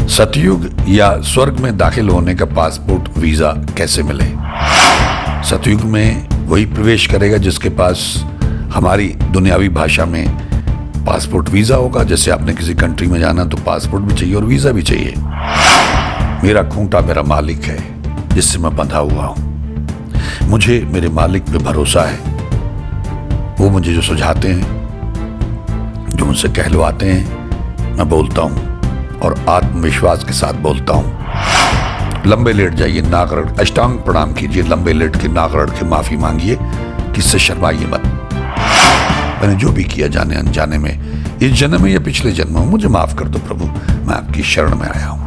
सतयुग या स्वर्ग में दाखिल होने का पासपोर्ट वीजा कैसे मिले? सतयुग में वही प्रवेश करेगा जिसके पास हमारी दुनियावी भाषा में पासपोर्ट वीजा होगा। जैसे आपने किसी कंट्री में जाना तो पासपोर्ट भी चाहिए और वीजा भी चाहिए। मेरा खूंटा मेरा मालिक है जिससे मैं बंधा हुआ हूं। मुझे मेरे मालिक पे भरोसा है। वो मुझे जो सुझाते हैं, जो मुझसे कहलवाते हैं, मैं बोलता हूं और आत्मविश्वास के साथ बोलता हूं। लंबे लेट जाइए, नाक रगड़ अष्टांग प्रणाम कीजिए, लंबे लेट के नाक रगड़ के माफी मांगिए, किससे शर्माइए मत। मैंने जो भी किया जाने अनजाने में, इस जन्म में या पिछले जन्म में, मुझे माफ कर दो प्रभु। मैं आपकी शरण में आया हूं।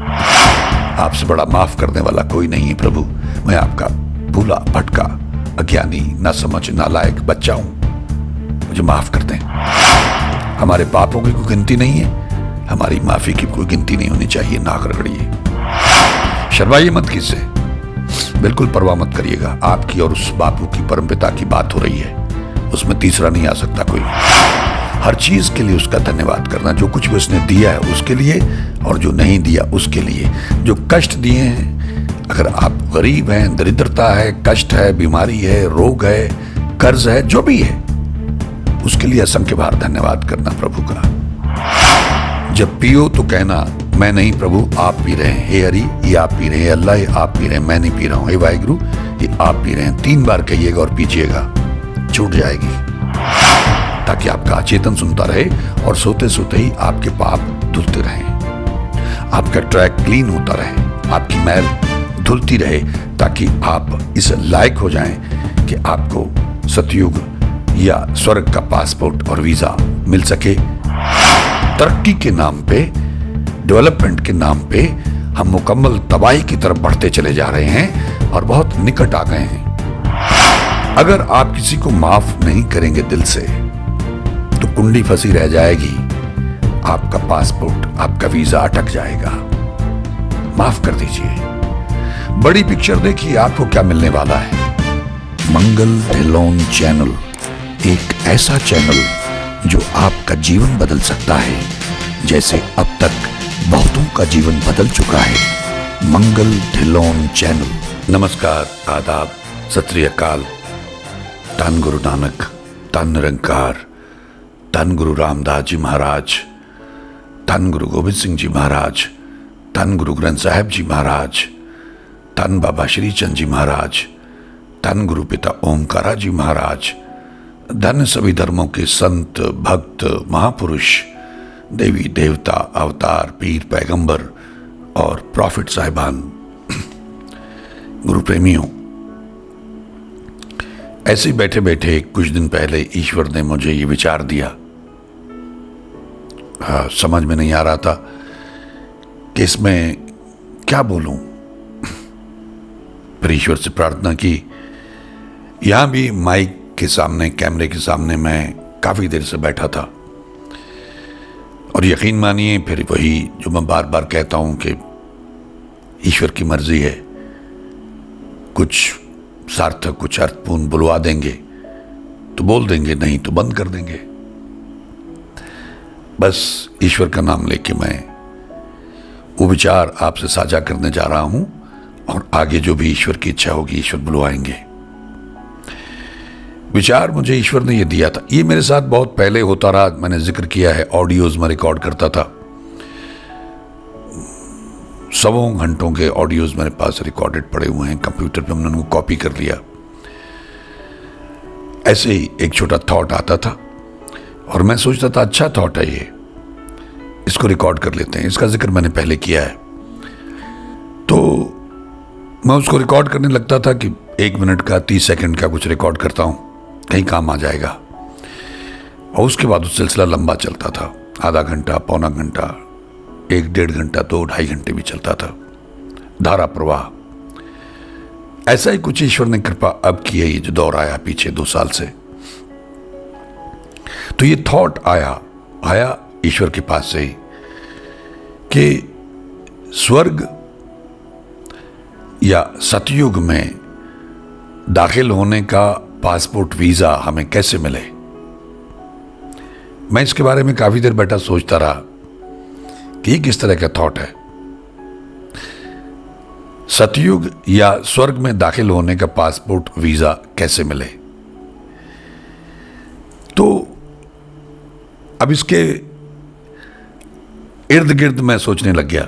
आपसे बड़ा माफ करने वाला कोई नहीं है प्रभु। मैं आपका भूला भटका अज्ञानी ना समझ नालायक बच्चा हूं। मुझे माफ कर दें। हमारे पापों की कोई गिनती नहीं है, हमारी माफी की कोई गिनती नहीं होनी चाहिए। नाक रगड़िए, शर्माइए मत किससे, बिल्कुल परवाह मत करिएगा। आपकी और उस बापू की परमपिता की बात हो रही है, उसमें तीसरा नहीं आ सकता कोई। हर चीज के लिए उसका धन्यवाद करना, जो कुछ भी उसने दिया है उसके लिए और जो नहीं दिया उसके लिए। जो कष्ट दिए हैं, अगर आप गरीब हैं, दरिद्रता है, कष्ट है, बीमारी है, रोग है, कर्ज है, जो भी है, उसके लिए असंख्य बार धन्यवाद करना प्रभु का। जब पियो तो कहना मैं नहीं प्रभु आप पी रहे हैं, हे हरि ये आप पी रहे हैं, अल्लाह ये आप पी रहे हैं, मैं नहीं पी रहा हूं, हे वाहिगुरु ये आप पी रहे हैं। 3 बार कहिएगा और पीजिएगा, छूट जाएगी, ताकि आपका अचेतन सुनता रहे और सोते सोते ही आपके पाप धुलते रहें, आपका ट्रैक क्लीन होता रहे, आपकी मैल धुलती रहे, ताकि आप इस लायक हो जाएं कि आपको सतयुग या स्वर्ग का पासपोर्ट और वीजा मिल सके। तरक्की के नाम पे, डेवलपमेंट के नाम पे हम मुकम्मल तबाही की तरफ बढ़ते चले जा रहे हैं और बहुत निकट आ गए हैं। अगर आप किसी को माफ नहीं करेंगे दिल से तो कुंडी फंसी रह जाएगी, आपका पासपोर्ट, आपका वीजा अटक जाएगा। माफ कर दीजिए। बड़ी पिक्चर देखिए, आपको क्या मिलने वाला है। मंगल ढिल्लोन चैनल एक ऐसा चैनल जो आपका जीवन बदल सकता है, जैसे अब तक बहुतों का जीवन बदल चुका है। मंगल ढिल्लोन चैनल। नमस्कार, आदाब, सत श्री अकाल। धन गुरु नानक, धन निरंकार, धन गुरु रामदास जी महाराज, धन गुरु गोविंद सिंह जी महाराज, धन गुरु ग्रंथ साहिब जी महाराज, धन बाबा श्री चंद जी महाराज, धन गुरु पिता ओमकारा जी महाराज, धन सभी धर्मों के संत भक्त महापुरुष, देवी देवता, अवतार, पीर, पैगंबर और प्रॉफिट साहिबान, गुरु प्रेमियों। ऐसे ही बैठे बैठे कुछ दिन पहले ईश्वर ने मुझे ये विचार दिया। समझ में नहीं आ रहा था कि इसमें क्या बोलूं। फिर ईश्वर से प्रार्थना की। यहां भी माइक के सामने, कैमरे के सामने मैं काफी देर से बैठा था और यकीन मानिए फिर वही जो मैं बार बार कहता हूं कि ईश्वर की मर्जी है, कुछ सार्थक, कुछ अर्थपूर्ण बुलवा देंगे तो बोल देंगे, नहीं तो बंद कर देंगे। बस ईश्वर का नाम लेके मैं वो विचार आपसे साझा करने जा रहा हूं और आगे जो भी ईश्वर की इच्छा होगी ईश्वर बुलवाएंगे। विचार मुझे ईश्वर ने ये दिया था। ये मेरे साथ बहुत पहले होता रहा, मैंने जिक्र किया है, ऑडियोज में रिकॉर्ड करता था। 100 घंटों के ऑडियोज मेरे पास रिकॉर्डेड पड़े हुए हैं, कंप्यूटर पे हमने उनको कॉपी कर लिया। ऐसे ही एक छोटा थॉट आता था और मैं सोचता था अच्छा थॉट है ये, इसको रिकॉर्ड कर लेते हैं। इसका जिक्र मैंने पहले किया है। तो मैं उसको रिकॉर्ड करने लगता था कि 1 मिनट का, 30 सेकंड का कुछ रिकॉर्ड करता हूं, कहीं काम आ जाएगा। और उसके बाद उस सिलसिला लंबा चलता था, आधा घंटा, पौना घंटा, 1-1.5 घंटा, 2-2.5 घंटे भी चलता था, धारा प्रवाह। ऐसा ही कुछ ईश्वर ने कृपा अब की है, ये जो दौर आया पीछे 2 साल से। तो ये थॉट आया ईश्वर के पास से ही कि स्वर्ग या सतयुग में दाखिल होने का पासपोर्ट वीजा हमें कैसे मिले। मैं इसके बारे में काफी देर बैठा सोचता रहा कि ये किस तरह का थॉट है। सतयुग या स्वर्ग में दाखिल होने का पासपोर्ट वीजा कैसे मिले। तो अब इसके इर्द गिर्द मैं सोचने लग गया।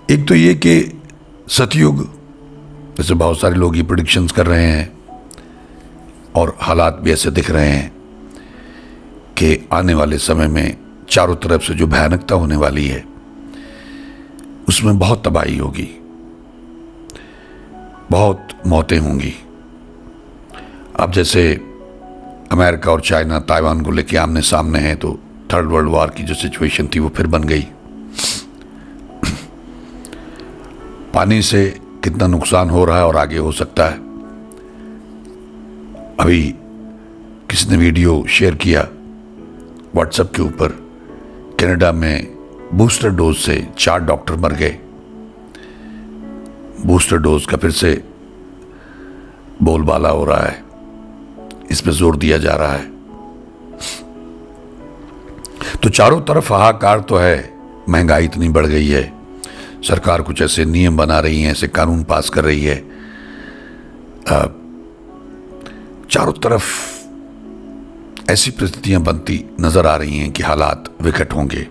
एक तो ये कि सतयुग, जैसे बहुत सारे लोग ये प्रेडिक्शंस कर रहे हैं और हालात भी ऐसे दिख रहे हैं कि आने वाले समय में चारों तरफ से जो भयानकता होने वाली है उसमें बहुत तबाही होगी, बहुत मौतें होंगी। अब जैसे अमेरिका और चाइना ताइवान को लेके आमने सामने हैं, तो थर्ड वर्ल्ड वॉर की जो सिचुएशन थी वो फिर बन गई। पानी से कितना नुकसान हो रहा है और आगे हो सकता है। अभी किसी ने वीडियो शेयर किया व्हाट्सएप के ऊपर, कनाडा में बूस्टर डोज से 4 डॉक्टर मर गए। बूस्टर डोज का फिर से बोलबाला हो रहा है, इस पे जोर दिया जा रहा है। तो चारों तरफ हाहाकार तो है, महंगाई इतनी बढ़ गई है, सरकार कुछ ऐसे नियम बना रही है, ऐसे कानून पास कर रही है, चारों तरफ ऐसी परिस्थितियां बनती नजर आ रही हैं कि हालात विकट होंगे।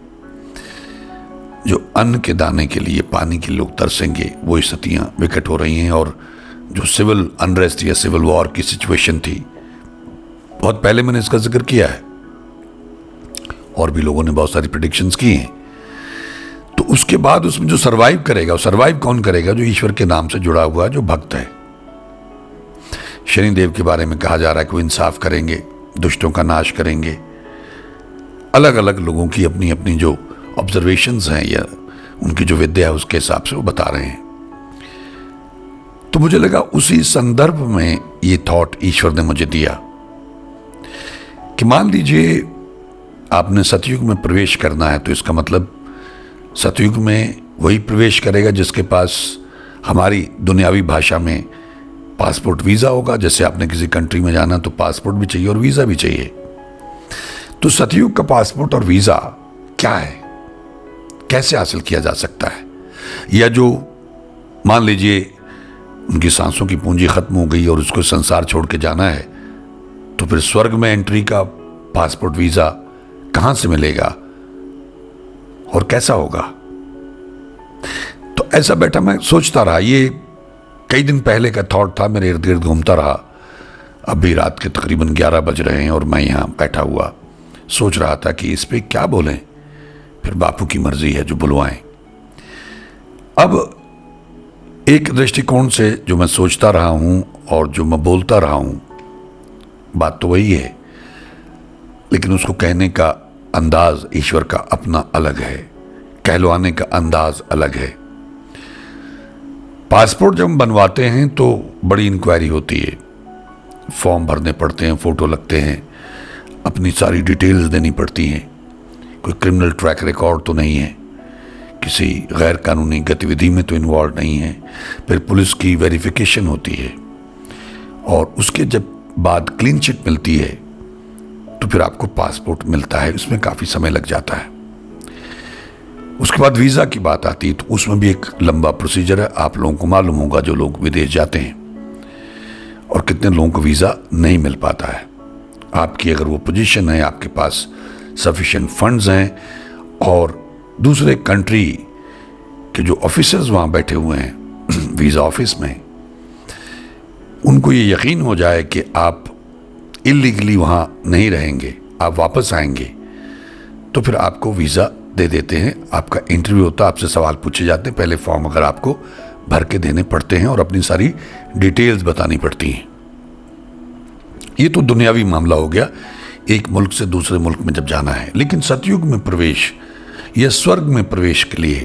जो अन्न के दाने के लिए पानी के लोग तरसेंगे, वो स्थितियां विकट हो रही हैं। और जो सिविल अनरेस्ट या सिविल वॉर की सिचुएशन थी, बहुत पहले मैंने इसका जिक्र किया है और भी लोगों ने बहुत सारी प्रेडिक्शंस की हैं। तो उसके बाद उसमें जो सरवाइव करेगा, सरवाइव कौन करेगा? जो ईश्वर के नाम से जुड़ा हुआ है, जो भक्त है। शनिदेव के बारे में कहा जा रहा है कि वो इंसाफ करेंगे, दुष्टों का नाश करेंगे। अलग अलग लोगों की अपनी अपनी जो ऑब्जर्वेशंस हैं या उनकी जो विद्या है उसके हिसाब से वो बता रहे हैं। तो मुझे लगा उसी संदर्भ में ये थॉट ईश्वर ने मुझे दिया कि मान लीजिए आपने सतयुग में प्रवेश करना है, तो इसका मतलब सतयुग में वही प्रवेश करेगा जिसके पास हमारी दुनियावी भाषा में पासपोर्ट वीज़ा होगा। जैसे आपने किसी कंट्री में जाना तो पासपोर्ट भी चाहिए और वीज़ा भी चाहिए। तो सतयुग का पासपोर्ट और वीज़ा क्या है, कैसे हासिल किया जा सकता है? या जो मान लीजिए उनकी सांसों की पूंजी खत्म हो गई और उसको संसार छोड़ के जाना है, तो फिर स्वर्ग में एंट्री का पासपोर्ट वीज़ा कहां से मिलेगा और कैसा होगा? तो ऐसा बैठा मैं सोचता रहा। ये कई दिन पहले का थॉट था, मेरे इर्द गिर्द घूमता रहा। अभी रात के तकरीबन 11 बज रहे हैं और मैं यहाँ बैठा हुआ सोच रहा था कि इस पे क्या बोलें। फिर बापू की मर्जी है जो बुलवाएं। अब एक दृष्टिकोण से जो मैं सोचता रहा हूं और जो मैं बोलता रहा हूं, बात तो वही है, लेकिन उसको कहने का अंदाज ईश्वर का अपना अलग है, कहलवाने का अंदाज अलग है। पासपोर्ट जब हम बनवाते हैं तो बड़ी इंक्वायरी होती है, फॉर्म भरने पड़ते हैं, फोटो लगते हैं, अपनी सारी डिटेल्स देनी पड़ती हैं। कोई क्रिमिनल ट्रैक रिकॉर्ड तो नहीं है, किसी गैर कानूनी गतिविधि में तो इन्वॉल्व नहीं है। फिर पुलिस की वेरिफिकेशन होती है और उसके जब बाद क्लीन चिट मिलती है तो फिर आपको पासपोर्ट मिलता है। उसमें काफ़ी समय लग जाता है। उसके बाद वीज़ा की बात आती है तो उसमें भी एक लंबा प्रोसीजर है। आप लोगों को मालूम होगा जो लोग विदेश जाते हैं, और कितने लोगों को वीज़ा नहीं मिल पाता है। आपकी अगर वो पोजीशन है, आपके पास सफिशिएंट फंड्स हैं और दूसरे कंट्री के जो ऑफिसर्स वहाँ बैठे हुए हैं वीज़ा ऑफिस में, उनको ये यकीन हो जाए कि आप इलीगली वहाँ नहीं रहेंगे, आप वापस आएंगे, तो फिर आपको वीज़ा दे देते हैं। आपका इंटरव्यू होता है, आपसे सवाल पूछे जाते हैं, पहले फॉर्म अगर आपको भर के देने पड़ते हैं और अपनी सारी डिटेल्स बतानी पड़ती हैं। ये तो दुनियावी मामला हो गया, एक मुल्क से दूसरे मुल्क में जब जाना है। लेकिन सतयुग में प्रवेश या स्वर्ग में प्रवेश के लिए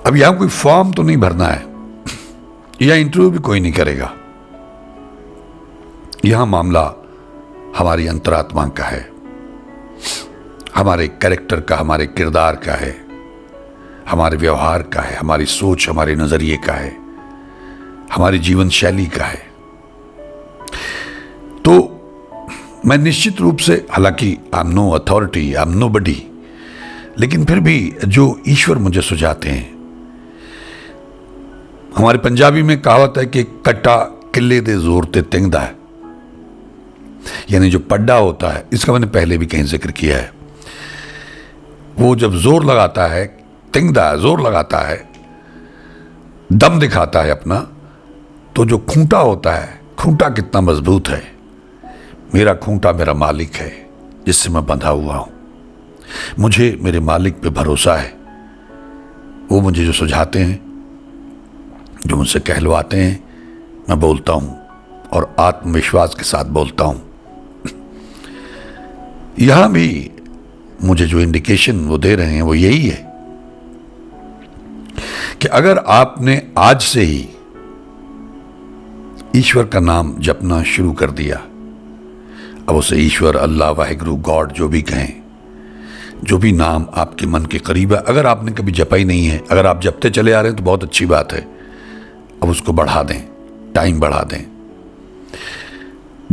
अब यहां कोई फॉर्म तो नहीं भरना है या इंटरव्यू भी कोई नहीं करेगा। यहां मामला हमारी अंतरात्मा का है, हमारे कैरेक्टर का, हमारे किरदार का है, हमारे व्यवहार का है, हमारी सोच, हमारे नजरिए का है, हमारी जीवन शैली का है। तो मैं निश्चित रूप से, हालांकि I am no authority, I am nobody, लेकिन फिर भी जो ईश्वर मुझे सुझाते हैं हमारे पंजाबी में कहावत है कि कट्टा किले दे जोर ते तिंगदा है, यानी जो पड्डा होता है, इसका मैंने पहले भी कहीं जिक्र किया है, वो जब जोर लगाता है, तिंगदा है, जोर लगाता है, दम दिखाता है अपना, तो जो खूंटा होता है, खूंटा कितना मजबूत है। मेरा खूंटा मेरा मालिक है जिससे मैं बंधा हुआ हूं। मुझे मेरे मालिक पे भरोसा है। वो मुझे जो सुझाते हैं, जो मुझसे कहलवाते हैं, मैं बोलता हूं और आत्मविश्वास के साथ बोलता हूं। यहां भी मुझे जो इंडिकेशन वो दे रहे हैं वो यही है कि अगर आपने आज से ही ईश्वर का नाम जपना शुरू कर दिया, अब उसे ईश्वर, अल्लाह, वाहिगुरु, गॉड जो भी कहें, जो भी नाम आपके मन के करीब है, अगर आपने कभी जपा ही नहीं है, अगर आप जपते चले आ रहे हैं तो बहुत अच्छी बात है। अब उसको बढ़ा दें, टाइम बढ़ा दें,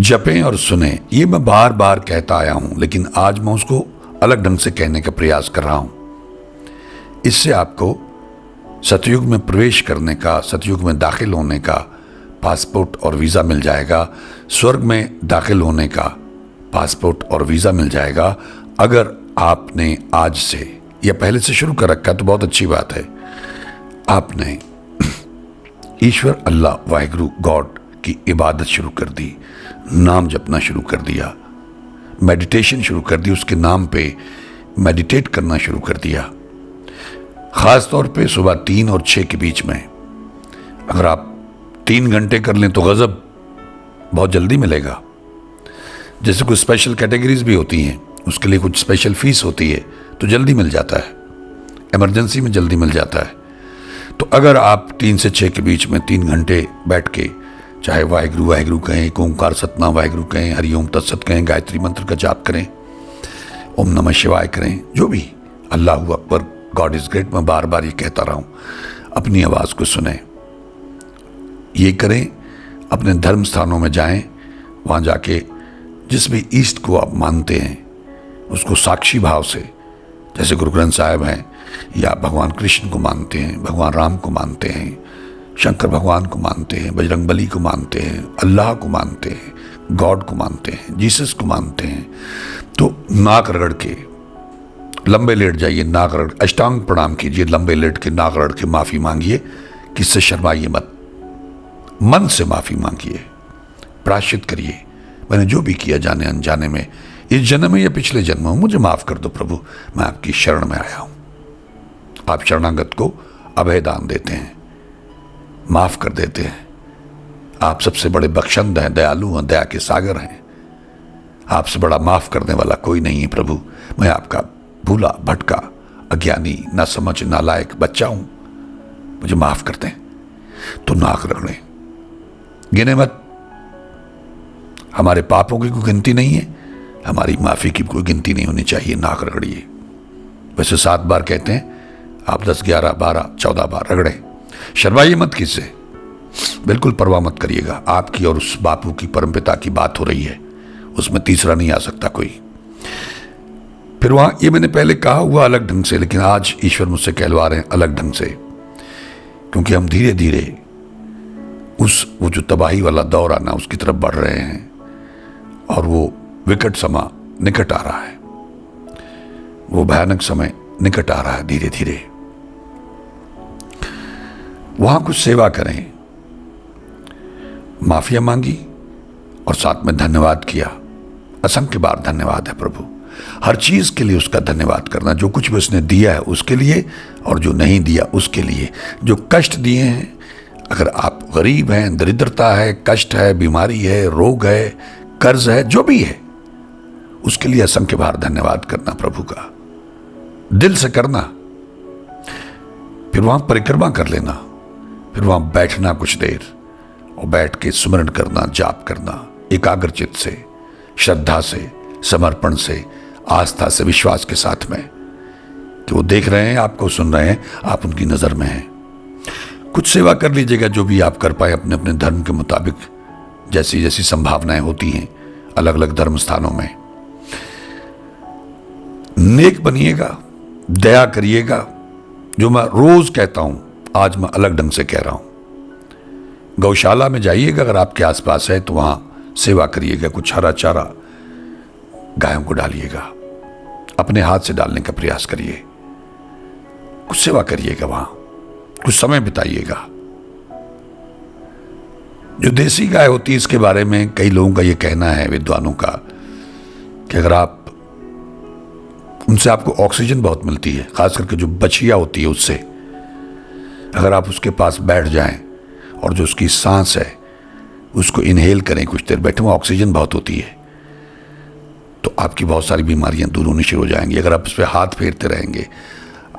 जपें और सुने। ये मैं बार बार कहता आया हूं, लेकिन आज मैं उसको अलग ढंग से कहने का प्रयास कर रहा हूं। इससे आपको सतयुग में प्रवेश करने का, सतयुग में दाखिल होने का पासपोर्ट और वीज़ा मिल जाएगा। स्वर्ग में दाखिल होने का पासपोर्ट और वीज़ा मिल जाएगा। अगर आपने आज से या पहले से शुरू कर रखा तो बहुत अच्छी बात है। आपने ईश्वर, अल्लाह, वाहिगुरु, गॉड की इबादत शुरू कर दी, नाम जपना शुरू कर दिया, मेडिटेशन शुरू कर दी, उसके नाम पे मेडिटेट करना शुरू कर दिया। ख़ास तौर पे सुबह 3 और 6 के बीच में अगर आप 3 घंटे कर लें तो गज़ब बहुत जल्दी मिलेगा। जैसे कुछ स्पेशल कैटेगरीज भी होती हैं, उसके लिए कुछ स्पेशल फीस होती है, तो जल्दी मिल जाता है, इमरजेंसी में जल्दी मिल जाता है। तो अगर आप 3 से 6 के बीच में 3 घंटे बैठ के, चाहे वाहिगुरु वाहिगुरु कहें, ओंकार सतनाम वाहिगुरु कहें, हरिओम तत्सत कहें, गायत्री मंत्र का जाप करें, ओम नमः शिवाय करें, जो भी, अल्लाहु अकबर, गॉड इज ग्रेट, मैं बार बार ये कहता रहा हूं, अपनी आवाज़ को सुने, ये करें। अपने धर्म स्थानों में जाएं, वहाँ जाके जिस भी ईस्ट को आप मानते हैं उसको साक्षी भाव से, जैसे गुरु ग्रंथ साहिब हैं, या भगवान कृष्ण को मानते हैं, भगवान राम को मानते हैं, शंकर भगवान को मानते हैं, बजरंगबली को मानते हैं, अल्लाह को मानते हैं, गॉड को मानते हैं, जीसस को मानते हैं, तो नाक रगड़ के लंबे लेट जाइए, नाक रगड़, अष्टांग प्रणाम कीजिए, लंबे लेट के नाक रगड़ के माफ़ी मांगिए, किससे शर्माइए मत, मन से माफ़ी मांगिए, प्रायश्चित करिए। मैंने जो भी किया जाने अनजाने में, इस जन्म में या पिछले जन्म में, मुझे माफ़ कर दो प्रभु, मैं आपकी शरण में आया हूँ। आप शरणागत को अभय दान देते हैं, माफ़ कर देते हैं। आप सबसे बड़े बख्शंद हैं, दयालु हैं, दया के सागर हैं। आपसे बड़ा माफ़ करने वाला कोई नहीं है प्रभु। मैं आपका भूला भटका, अज्ञानी, ना समझ, नालायक बच्चा हूँ, मुझे माफ़ कर दें। तो नाक रगड़ें, गिने मत। हमारे पापों की कोई गिनती नहीं है, हमारी माफ़ी की कोई गिनती नहीं होनी चाहिए। नाक रगड़िए। वैसे 7 बार कहते हैं, आप 10, 11, 12, 14 बार रगड़ें। शर्माइए मत किससे, बिल्कुल परवाह मत करिएगा। आपकी और उस बापू की, परमपिता की बात हो रही है, उसमें तीसरा नहीं आ सकता कोई। फिर वहां, ये मैंने पहले कहा हुआ अलग ढंग से, लेकिन आज ईश्वर मुझसे कहलवा रहे हैं अलग ढंग से, क्योंकि हम धीरे धीरे वो जो तबाही वाला दौर आना, उसकी तरफ बढ़ रहे हैं, और वो विकट समय निकट आ रहा है, वो भयानक समय निकट आ रहा है धीरे धीरे। वहां कुछ सेवा करें, माफिया मांगी और साथ में धन्यवाद किया। असंख्य बार धन्यवाद है प्रभु, हर चीज के लिए उसका धन्यवाद करना, जो कुछ भी उसने दिया है उसके लिए, और जो नहीं दिया उसके लिए। जो कष्ट दिए हैं, अगर आप गरीब हैं, दरिद्रता है, कष्ट है, बीमारी है, रोग है, कर्ज है, जो भी है, उसके लिए असंख्य बार धन्यवाद करना प्रभु का, दिल से करना। फिर वहां परिक्रमा कर लेना, फिर वहां बैठना कुछ देर, और बैठ के स्मरण करना, जाप करना, एकाग्रचित से, श्रद्धा से, समर्पण से, आस्था से, विश्वास के साथ में कि वो देख रहे हैं, आपको सुन रहे हैं, आप उनकी नजर में हैं। कुछ सेवा कर लीजिएगा, जो भी आप कर पाए अपने अपने धर्म के मुताबिक, जैसी जैसी संभावनाएं होती हैं अलग अलग धर्म स्थानों में। नेक बनिएगा, दया करिएगा, जो मैं रोज कहता हूं, आज मैं अलग ढंग से कह रहा हूं। गौशाला में जाइएगा, अगर आपके आसपास है तो वहां सेवा करिएगा, कुछ हरा चारा गायों को डालिएगा, अपने हाथ से डालने का प्रयास करिए, कुछ सेवा करिएगा, वहां कुछ समय बिताइएगा। जो देसी गाय होती है, इसके बारे में कई लोगों का यह कहना है, विद्वानों का, कि अगर आप उनसे आपको ऑक्सीजन बहुत मिलती है, खास करके जो बछिया होती है उससे, अगर आप उसके पास बैठ जाएं और जो उसकी सांस है उसको इनहेल करें, कुछ देर बैठे, वो ऑक्सीजन बहुत होती है, तो आपकी बहुत सारी बीमारियां दूर होनी शुरू हो जाएंगी। अगर आप उस पर हाथ फेरते रहेंगे,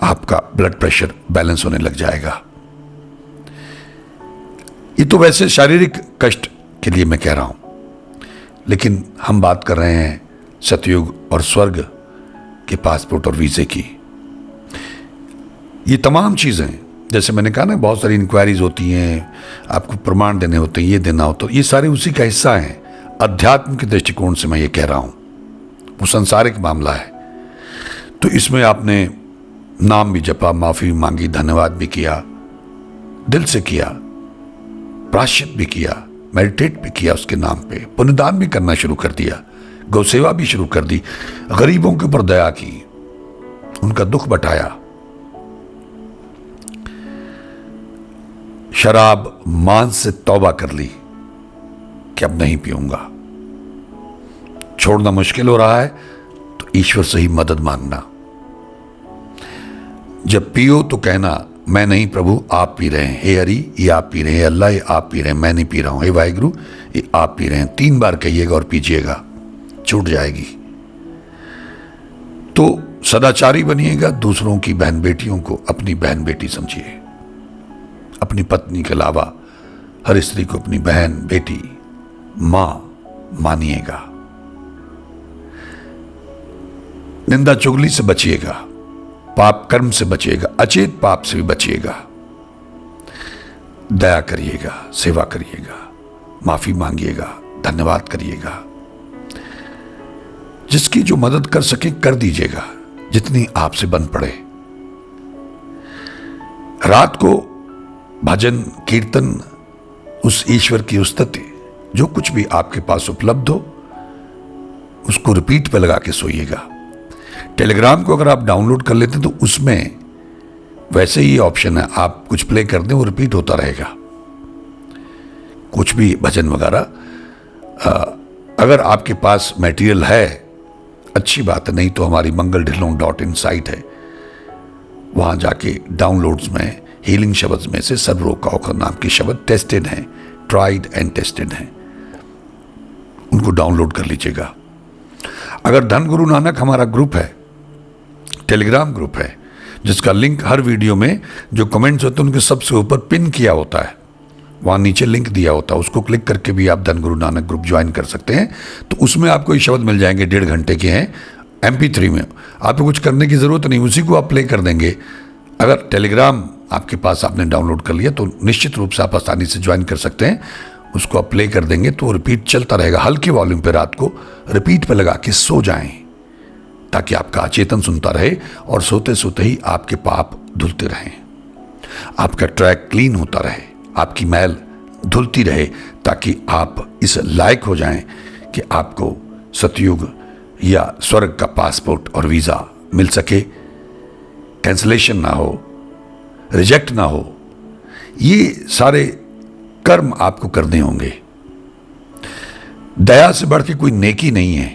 आपका ब्लड प्रेशर बैलेंस होने लग जाएगा। ये तो वैसे शारीरिक कष्ट के लिए मैं कह रहा हूं, लेकिन हम बात कर रहे हैं सतयुग और स्वर्ग के पासपोर्ट और वीजे की। ये तमाम चीजें, जैसे मैंने कहा ना, बहुत सारी इंक्वायरीज होती हैं, आपको प्रमाण देने होते हैं, ये देना होता है, ये सारे उसी का हिस्सा हैं। अध्यात्म के दृष्टिकोण से मैं ये कह रहा हूं, वो संसारिक मामला है। तो इसमें आपने नाम भी जपा, माफी मांगी, धन्यवाद भी किया, दिल से किया, प्रायश्चित भी किया, मेडिटेट भी किया उसके नाम पे, पुण्यदान भी करना शुरू कर दिया, गौ सेवा भी शुरू कर दी, गरीबों के ऊपर दया की, उनका दुख बटाया। शराब मांस से तौबा कर ली कि अब नहीं पीऊंगा, छोड़ना मुश्किल हो रहा है तो ईश्वर से ही मदद मांगना। जब पियो तो कहना, मैं नहीं प्रभु, आप पी रहे हैं, हे हरि ये आप पी रहे हैं, हे अल्लाह ये आप पी रहे हैं, मैं नहीं पी रहा हूं, हे वाहिगुरु ये आप पी रहे हैं। 3 बार कहिएगा और पीजिएगा, छूट जाएगी। तो सदाचारी बनिएगा, दूसरों की बहन बेटियों को अपनी बहन बेटी समझिए, अपनी पत्नी के अलावा हर स्त्री को अपनी बहन बेटी मां मानिएगा। निंदा चुगली से बचिएगा, पाप कर्म से बचिएगा, अचेत पाप से भी बचिएगा, दया करिएगा, सेवा करिएगा, माफी मांगिएगा, धन्यवाद करिएगा, जिसकी जो मदद कर सके कर दीजिएगा, जितनी आपसे बन पड़े। रात को भजन कीर्तन, उस ईश्वर की स्तुति, जो कुछ भी आपके पास उपलब्ध हो उसको रिपीट पे लगा के सोइएगा। टेलीग्राम को अगर आप डाउनलोड कर लेते हैं तो उसमें वैसे ही ऑप्शन है, आप कुछ प्ले कर दें वो रिपीट होता रहेगा, कुछ भी भजन वगैरह। अगर आपके पास मटेरियल है अच्छी बात है, नहीं तो हमारी mangal.dhillon.in साइट है, वहां जाके डाउनलोड्स में हीलिंग शब्द में से सर्वरोग का औखद नाम के शब्द टेस्टेड हैं, ट्राइड एंड टेस्टेड हैं, उनको डाउनलोड कर लीजिएगा। अगर धन गुरु नानक हमारा ग्रुप है, टेलीग्राम ग्रुप है, जिसका लिंक हर वीडियो में जो कमेंट्स होते हैं उनके सबसे ऊपर पिन किया होता है, वहां नीचे लिंक दिया होता है, उसको क्लिक करके भी आप धन गुरु नानक ग्रुप ज्वाइन कर सकते हैं। तो उसमें आपको ये शब्द मिल जाएंगे, 1.5 घंटे के हैं, MP3 में, आपको कुछ करने की जरूरत नहीं, उसी को आप प्ले कर देंगे। अगर टेलीग्राम आपके पास आपने डाउनलोड कर लिया तो निश्चित रूप से आप आसानी से ज्वाइन कर सकते हैं, उसको आप प्ले कर देंगे तो रिपीट चलता रहेगा। हल्के वॉल्यूम पे रात को रिपीट पे लगा के सो जाएं, ताकि आपका अचेतन सुनता रहे और सोते सोते ही आपके पाप धुलते रहें, आपका ट्रैक क्लीन होता रहे, आपकी मैल धुलती रहे, ताकि आप इस लायक हो जाएं कि आपको सतयुग या स्वर्ग का पासपोर्ट और वीजा मिल सके, कैंसलेशन ना हो, रिजेक्ट ना हो। ये सारे कर्म आपको करने होंगे। दया से बढ़ के कोई नेकी नहीं है।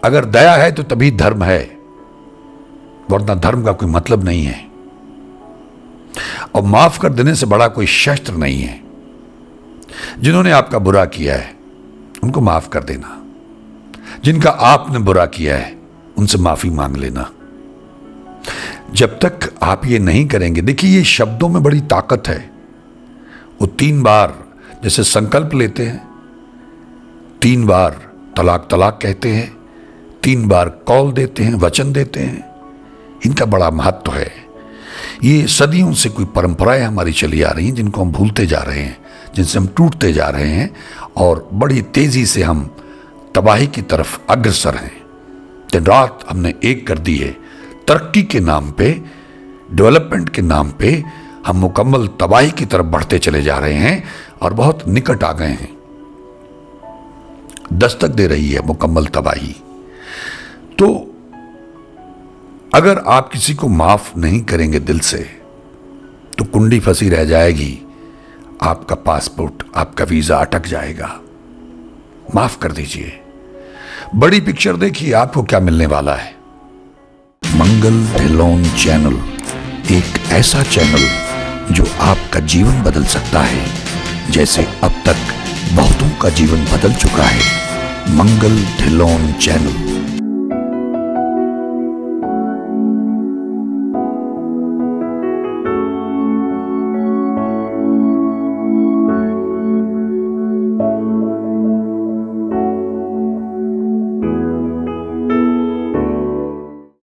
अगर दया है तो तभी धर्म है, वरना धर्म का कोई मतलब नहीं है। और माफ कर देने से बड़ा कोई शस्त्र नहीं है। जिन्होंने आपका बुरा किया है उनको माफ कर देना, जिनका आपने बुरा किया है उनसे माफी मांग लेना। जब तक आप ये नहीं करेंगे, देखिए ये शब्दों में बड़ी ताकत है। वो 3 बार जैसे संकल्प लेते हैं, 3 बार तलाक तलाक कहते हैं, 3 बार कौल देते हैं, वचन देते हैं, इनका बड़ा महत्व है। ये सदियों से कोई परंपराएं हमारी चली आ रही हैं, जिनको हम भूलते जा रहे हैं, जिनसे हम टूटते जा रहे हैं, और बड़ी तेजी से हम तबाही की तरफ अग्रसर हैं। दिन रात हमने एक कर दी है। तरक्की के नाम पे, डेवलपमेंट के नाम पे हम मुकम्मल तबाही की तरफ बढ़ते चले जा रहे हैं और बहुत निकट आ गए हैं। दस्तक दे रही है मुकम्मल तबाही। तो अगर आप किसी को माफ नहीं करेंगे दिल से तो कुंडी फंसी रह जाएगी, आपका पासपोर्ट, आपका वीजा अटक जाएगा। माफ कर दीजिए। बड़ी पिक्चर देखिए, आपको क्या मिलने वाला है। मंगल ढिल्लोन चैनल एक ऐसा चैनल जो आपका जीवन बदल सकता है, जैसे अब तक बहुतों का जीवन बदल चुका है। मंगल ढिल्लोन चैनल।